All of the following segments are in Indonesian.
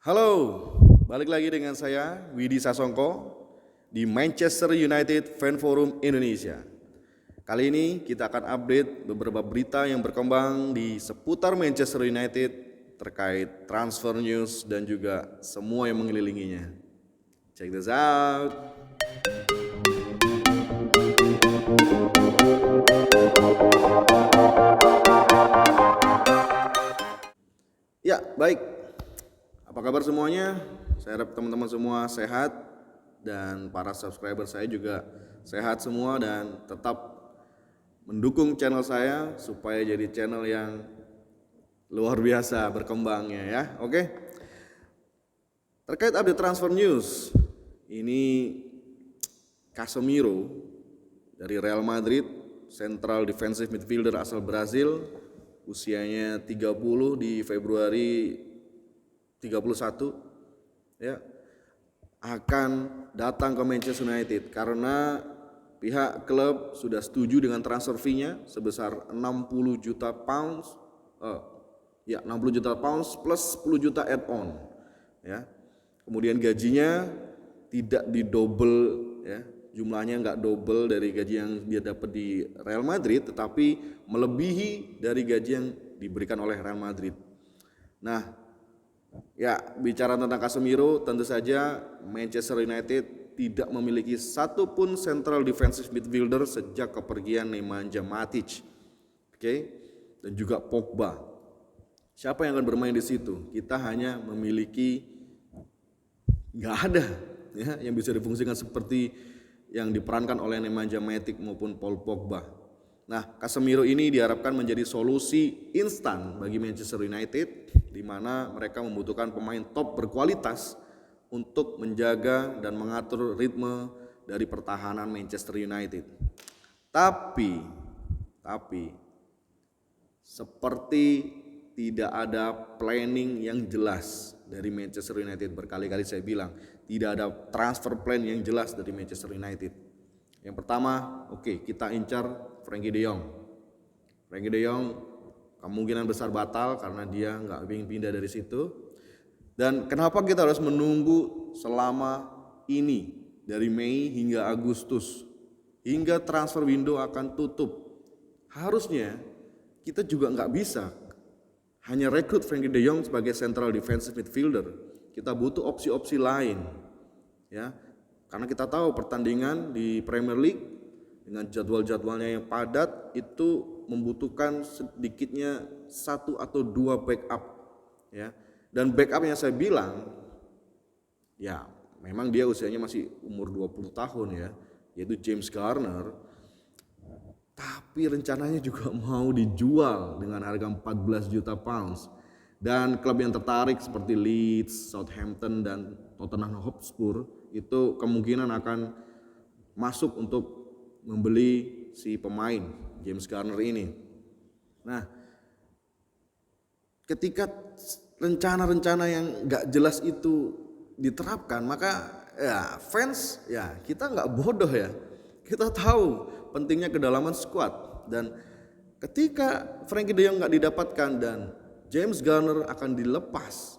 Halo, balik lagi dengan saya Widi Sasongko di Manchester United Fan Forum Indonesia. Kali ini kita akan update beberapa berita yang berkembang di seputar Manchester United terkait transfer news dan juga semua yang mengelilinginya. Check this out. Ya, baik. Apa kabar semuanya? Saya harap teman-teman semua sehat dan para subscriber saya juga sehat semua dan tetap mendukung channel saya supaya jadi channel yang luar biasa berkembangnya ya. Oke. Terkait update transfer news, ini Casemiro dari Real Madrid, central defensive midfielder asal Brazil, usianya 30 di Februari 31 ya, akan datang ke Manchester United karena pihak klub sudah setuju dengan transfer fee-nya sebesar 60 juta pounds 60 juta pounds plus 10 juta add-on ya. Kemudian gajinya tidak didouble ya, jumlahnya nggak double dari gaji yang dia dapat di Real Madrid, tetapi melebihi dari gaji yang diberikan oleh Real Madrid. Nah, ya, bicara tentang Casemiro, tentu saja Manchester United tidak memiliki satupun central defensive midfielder sejak kepergian Nemanja Matic, oke, dan juga Pogba. Siapa yang akan bermain di situ? Kita hanya memiliki nggak ada ya yang bisa difungsikan seperti yang diperankan oleh Nemanja Matic maupun Paul Pogba. Nah, Casemiro ini diharapkan menjadi solusi instan bagi Manchester United, di mana mereka membutuhkan pemain top berkualitas untuk menjaga dan mengatur ritme dari pertahanan Manchester United. Tapi seperti tidak ada planning yang jelas dari Manchester United. Berkali-kali saya bilang, tidak ada transfer plan yang jelas dari Manchester United. Yang pertama, kita incar Frenkie de Jong. Frenkie de Jong kemungkinan besar batal karena dia nggak ingin pindah dari situ. Dan kenapa kita harus menunggu selama ini dari Mei hingga Agustus hingga transfer window akan tutup? Harusnya kita juga nggak bisa hanya rekrut Frenkie de Jong sebagai central defensive midfielder. Kita butuh opsi-opsi lain, ya. Karena kita tahu pertandingan di Premier League dengan jadwal-jadwalnya yang padat itu membutuhkan sedikitnya 1 atau 2 backup, ya. Dan backup yang saya bilang, ya memang dia usianya masih umur 20 tahun ya, yaitu James Garner. Tapi rencananya juga mau dijual dengan harga 14 juta pounds. Dan klub yang tertarik seperti Leeds, Southampton, dan Tottenham Hotspur itu kemungkinan akan masuk untuk membeli si pemain James Garner ini. Nah, ketika rencana-rencana yang gak jelas itu diterapkan, maka ya fans ya kita gak bodoh ya. Kita tahu pentingnya kedalaman skuad, dan ketika Frenkie de Jong nggak didapatkan dan James Garner akan dilepas,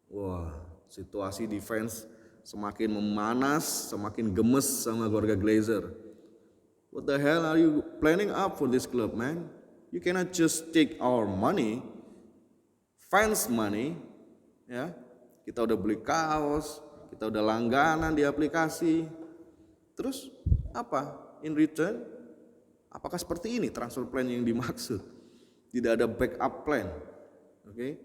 wah, situasi defense semakin memanas, semakin gemes sama keluarga Glazer. What the hell are you planning up for this club, man? You cannot just take our money, fans money, ya. Kita udah beli kaos, kita udah langganan di aplikasi, terus apa in return? Apakah seperti ini transfer plan yang dimaksud? Tidak ada backup plan. Oke.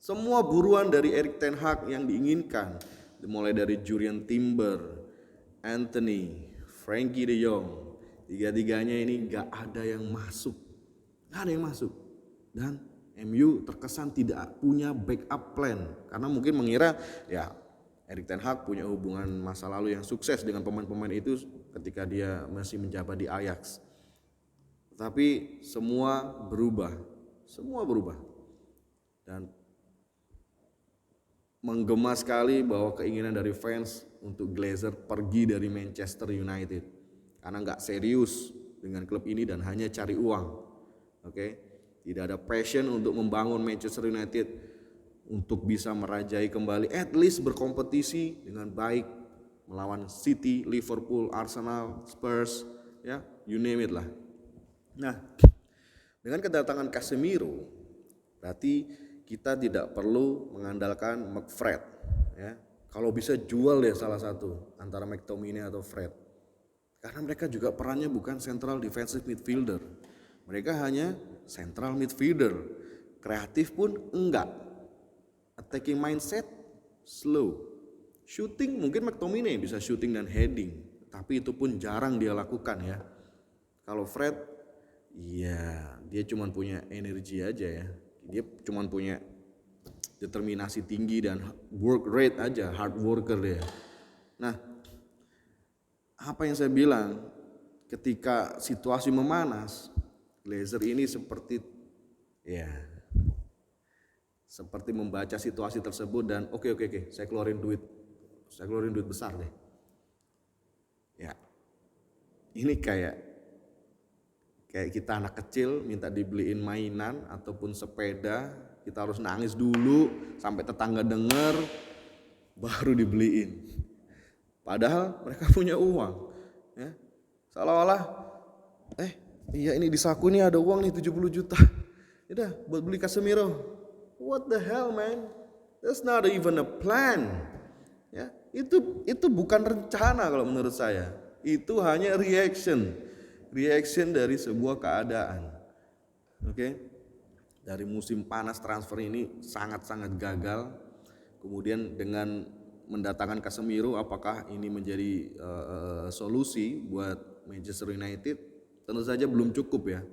Semua buruan dari Erik ten Hag yang diinginkan, mulai dari Jurriën Timber, Antony, Frenkie de Jong, tiga-tiganya ini gak ada yang masuk. Gak ada yang masuk. Dan MU terkesan tidak punya backup plan karena mungkin mengira ya Erik ten Hag punya hubungan masa lalu yang sukses dengan pemain-pemain itu ketika dia masih menjabat di Ajax. Tapi semua berubah. Dan menggema sekali bahwa keinginan dari fans untuk Glazer pergi dari Manchester United. Karena nggak serius dengan klub ini dan hanya cari uang. Oke? Tidak ada passion untuk membangun Manchester United untuk bisa merajai kembali, at least berkompetisi dengan baik melawan City, Liverpool, Arsenal, Spurs, ya, you name it lah. Nah, dengan kedatangan Casemiro, berarti kita tidak perlu mengandalkan McFred, ya. Kalau bisa jual deh salah satu antara McTominay atau Fred. Karena mereka juga perannya bukan central defensive midfielder. Mereka hanya central midfielder. Kreatif pun enggak. Attacking mindset slow. Shooting mungkin McTominay bisa shooting dan heading, tapi itu pun jarang dia lakukan ya. Kalau Fred, iya dia cuma punya energi aja ya. Dia cuma punya determinasi tinggi dan work rate aja, hard worker dia. Nah, apa yang saya bilang, ketika situasi memanas, Glazer ini seperti membaca situasi tersebut dan oke, saya keluarin duit besar deh. Ya, ini kayak kita anak kecil minta dibeliin mainan ataupun sepeda, kita harus nangis dulu sampai tetangga denger baru dibeliin. Padahal mereka punya uang, ya. Seolah-olah, iya ini di saku nih ada uang nih 70 juta. Udah buat beli Casemiro. What the hell, man? That's not even a plan. Ya, itu bukan rencana kalau menurut saya. Itu hanya reaction dari sebuah keadaan. Oke. Dari musim panas transfer ini sangat-sangat gagal. Kemudian dengan mendatangkan Casemiro, apakah ini menjadi solusi buat Manchester United? Tentu saja belum cukup ya.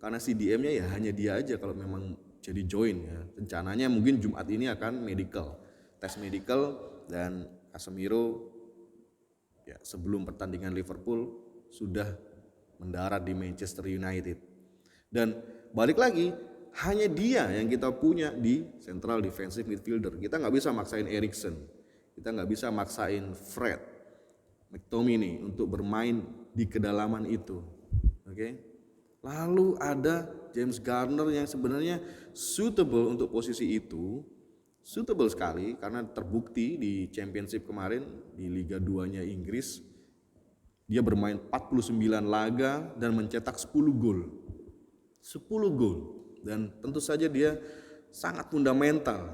Karena CDM-nya ya hanya dia aja kalau memang jadi join ya. Rencananya mungkin Jumat ini akan tes medical dan Casemiro ya sebelum pertandingan Liverpool sudah mendarat di Manchester United. Dan balik lagi, hanya dia yang kita punya di central defensive midfielder. Kita nggak bisa maksain Eriksen, kita nggak bisa maksain Fred, McTominay untuk bermain di kedalaman itu. Oke. Lalu ada James Garner yang sebenarnya suitable untuk posisi itu, suitable sekali karena terbukti di Championship kemarin di Liga 2-nya Inggris. Dia bermain 49 laga dan mencetak 10 gol. 10 gol. Dan tentu saja dia sangat fundamental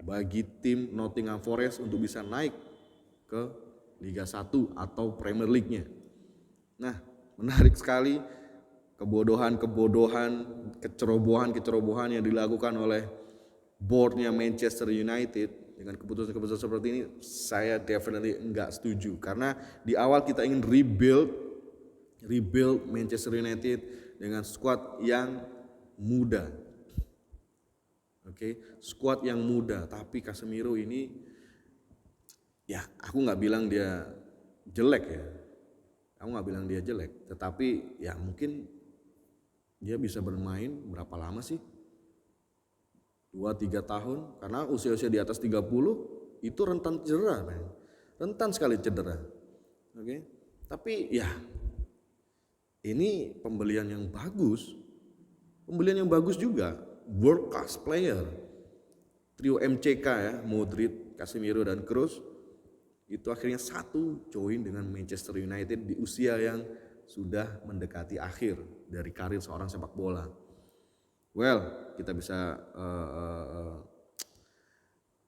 bagi tim Nottingham Forest untuk bisa naik ke Liga 1 atau Premier League-nya. Nah, menarik sekali kecerobohan yang dilakukan oleh boardnya Manchester United. Dengan keputusan-keputusan seperti ini, saya definitely enggak setuju. Karena di awal kita ingin rebuild Manchester United dengan squad yang muda. Oke, squad yang muda. Tapi Casemiro ini, ya aku nggak bilang dia jelek ya. Tetapi ya mungkin dia bisa bermain berapa lama sih? 2-3 tahun, karena usia-usia di atas 30 itu rentan cedera, man. Rentan sekali cedera. Oke. Tapi ya ini pembelian yang bagus juga, world class player. Trio MCK ya, Modric, Casemiro dan Kroos itu akhirnya satu join dengan Manchester United di usia yang sudah mendekati akhir dari karir seorang sepak bola. Well, kita bisa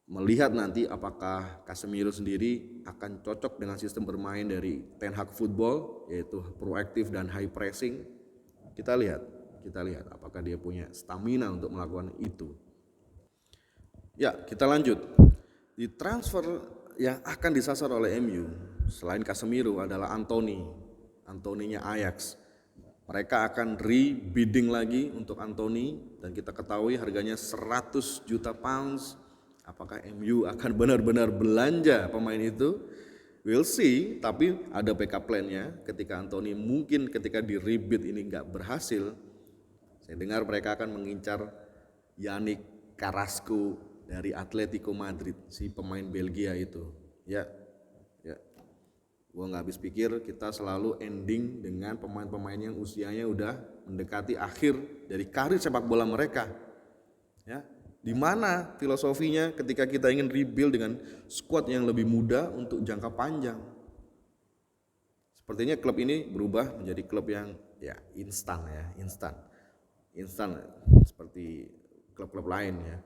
melihat nanti apakah Casemiro sendiri akan cocok dengan sistem bermain dari Ten Hag Football, yaitu proaktif dan high pressing. Kita lihat apakah dia punya stamina untuk melakukan itu. Ya, kita lanjut. Di transfer yang akan disasar oleh MU selain Casemiro adalah Antony-nya Ajax. Mereka akan re-bidding lagi untuk Antony dan kita ketahui harganya 100 juta pounds. Apakah MU akan benar-benar belanja pemain itu? We'll see, tapi ada backup plan-nya ketika Antony mungkin ketika di rebid ini nggak berhasil. Saya dengar mereka akan mengincar Yannick Carrasco dari Atletico Madrid, si pemain Belgia itu. Ya. Gua nggak habis pikir kita selalu ending dengan pemain-pemain yang usianya udah mendekati akhir dari karir sepak bola mereka. Ya, Di mana filosofinya ketika kita ingin rebuild dengan squad yang lebih muda untuk jangka panjang? Sepertinya klub ini berubah menjadi klub yang instan seperti klub-klub lain ya.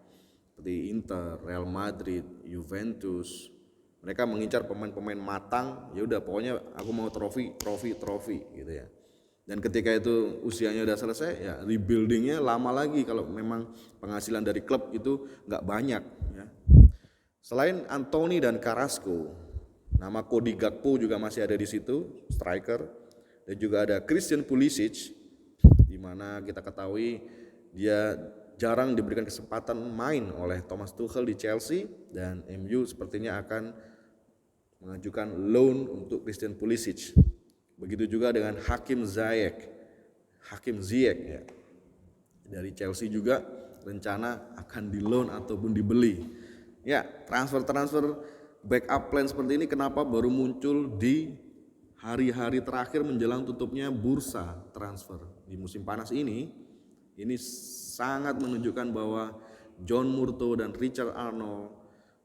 Seperti Inter, Real Madrid, Juventus. Mereka mengincar pemain-pemain matang, ya udah pokoknya aku mau trofi gitu ya. Dan ketika itu usianya udah selesai, ya rebuildingnya lama lagi kalau memang penghasilan dari klub itu nggak banyak ya. Selain Anthony dan Carrasco, nama Cody Gakpo juga masih ada di situ, striker. Dan juga ada Christian Pulisic, di mana kita ketahui dia jarang diberikan kesempatan main oleh Thomas Tuchel di Chelsea, dan MU sepertinya akan mengajukan loan untuk Christian Pulisic. Begitu juga dengan Hakim Ziyech ya. Dari Chelsea juga rencana akan di loan ataupun dibeli. Ya, transfer backup plan seperti ini kenapa baru muncul di hari-hari terakhir menjelang tutupnya bursa transfer di musim panas ini. Ini sangat menunjukkan bahwa John Murtough dan Richard Arnold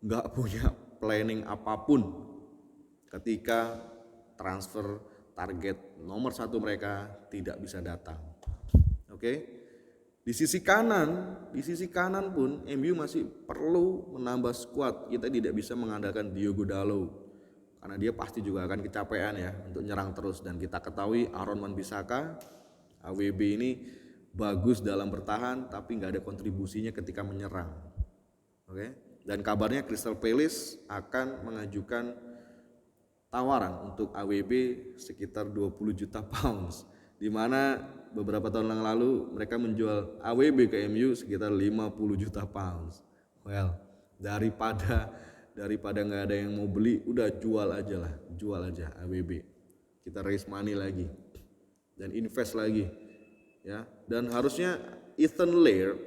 nggak punya planning apapun ketika transfer target nomor 1 mereka tidak bisa datang. Oke. Di sisi kanan pun MU masih perlu menambah squad. Kita tidak bisa mengandalkan Diogo Dalot karena dia pasti juga akan kecapean ya untuk nyerang terus, dan kita ketahui Aaron Wan-Bissaka AWB ini bagus dalam bertahan tapi nggak ada kontribusinya ketika menyerang. Oke. Dan kabarnya Crystal Palace akan mengajukan tawaran untuk AWB sekitar 20 juta pounds, di mana beberapa tahun yang lalu mereka menjual AWB ke MU sekitar 50 juta pounds. Well, daripada nggak ada yang mau beli, udah jual aja AWB. Kita raise money lagi dan invest lagi, ya. Dan harusnya Ethan Laird,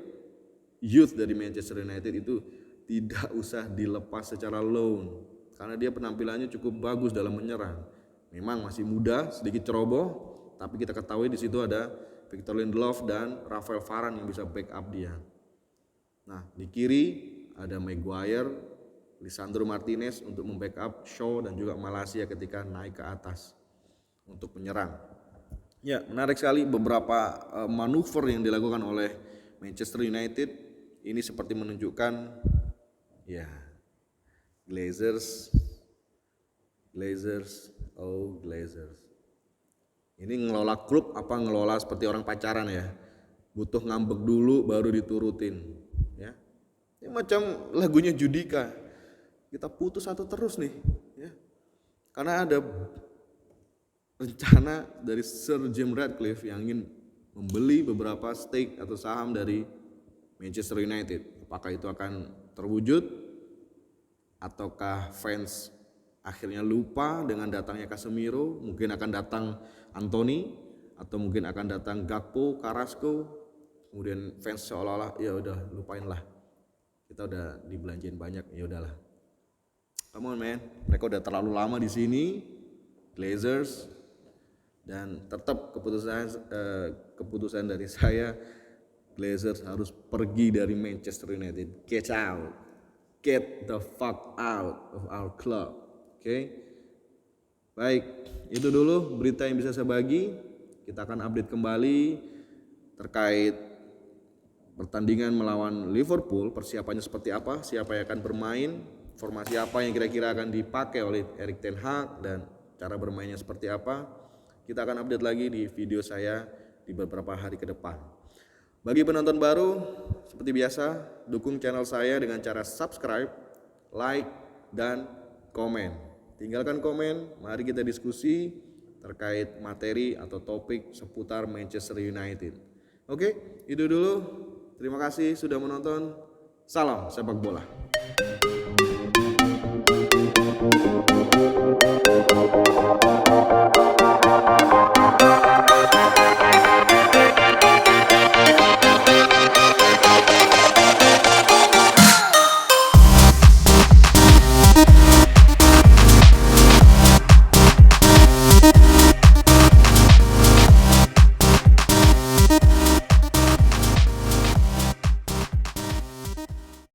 youth dari Manchester United itu tidak usah dilepas secara loan, karena dia penampilannya cukup bagus dalam menyerang. Memang masih muda, sedikit ceroboh, tapi kita ketahui di situ ada Victor Lindelof dan Rafael Varane yang bisa backup dia. Nah, di kiri ada Maguire, Lisandro Martinez untuk membackup Shaw dan juga Malaysia ketika naik ke atas untuk penyerang. Ya, menarik sekali beberapa manuver yang dilakukan oleh Manchester United. Ini seperti menunjukkan ya, Glazers. Ini ngelola klub apa ngelola seperti orang pacaran ya? Butuh ngambek dulu baru diturutin, ya. Ini macam lagunya Judika. Kita putus atau terus nih, ya. Karena ada rencana dari Sir Jim Ratcliffe yang ingin membeli beberapa stake atau saham dari Manchester United. Apakah itu akan terwujud? Ataukah fans akhirnya lupa dengan datangnya Casemiro, mungkin akan datang Anthony, atau mungkin akan datang Gakpo, Carrasco, kemudian fans seolah-olah ya udah lupain lah, kita udah dibelanjain banyak, ya udahlah. Come on man, mereka udah terlalu lama di sini, Glazers, dan tetap keputusan dari saya, Glazers harus pergi dari Manchester United. Get the fuck out of our club. Oke. Baik, itu dulu berita yang bisa saya bagi. Kita akan update kembali terkait pertandingan melawan Liverpool, persiapannya seperti apa, siapa yang akan bermain, formasi apa yang kira-kira akan dipakai oleh Erik ten Hag, dan cara bermainnya seperti apa. Kita akan update lagi di video saya di beberapa hari ke depan. Bagi penonton baru, seperti biasa, dukung channel saya dengan cara subscribe, like, dan komen. Tinggalkan komen, mari kita diskusi terkait materi atau topik seputar Manchester United. Oke, itu dulu. Terima kasih sudah menonton. Salam sepak bola.